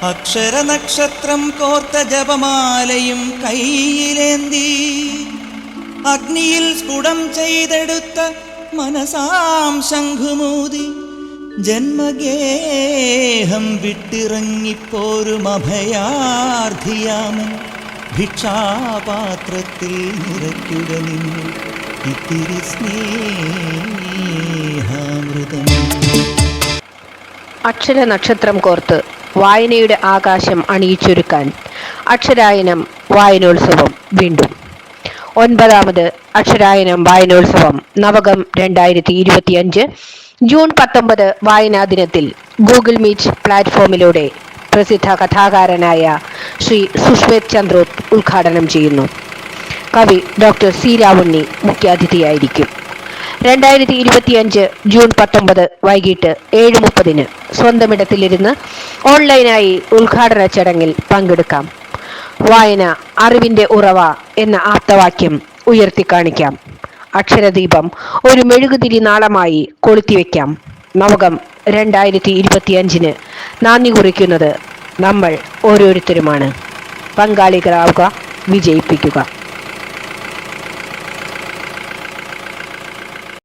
അക്ഷരനക്ഷത്രം കോർത്ത ജപമാലയും കയ്യിലേന്തി അഗ്നിയിൽ സ്ഫുടം ചെയ്തെടുത്ത മനസാം ശംഖുമൂതി ജന്മഗേഹം വിട്ടിറങ്ങിപ്പോരും അഭയാർത്ഥിയാമൻ ഭിക്ഷാപാത്രത്തിൽ നിറയ്ക്കുക നിങ്ങൾ ഇത്തിരി സ്നേഹാമൃതം. അക്ഷരനക്ഷത്രം കോർത്ത് വായനയുടെ ആകാശം അണിയിച്ചൊരുക്കാൻ അക്ഷരായനം വായനോത്സവം വീണ്ടും. 9ാമത് അക്ഷരായനം വായനോത്സവം നവകം 2025 ജൂൺ 19 വായനാ ദിനത്തിൽ ഗൂഗിൾ മീറ്റ് പ്ലാറ്റ്ഫോമിലൂടെ പ്രസിദ്ധ കഥാകാരനായ ശ്രീ സുഷ്മേത് ചന്ദ്രോത്ത് ഉദ്ഘാടനം ചെയ്യുന്നു. കവി ഡോക്ടർ സി രാവുണ്ണി മുഖ്യാതിഥിയായിരിക്കും. 2025 ജൂൺ 19 വൈകിട്ട് 7:30 സ്വന്തമിടത്തിലിരുന്ന് ഓൺലൈനായി ഉദ്ഘാടന ചടങ്ങിൽ പങ്കെടുക്കാം. വായന അറിവിന്റെ ഉറവ എന്ന ആപ്തവാക്യം ഉയർത്തിക്കാണിക്കാം. അക്ഷരദീപം ഒരു മെഴുകുതിരി നാളമായി കൊളുത്തിവെക്കാം. നവകം 2025 നാന്ദി കുറിക്കുന്നത് നമ്മൾ ഓരോരുത്തരുമാണ്. പങ്കാളികളാവുക, വിജയിപ്പിക്കുക.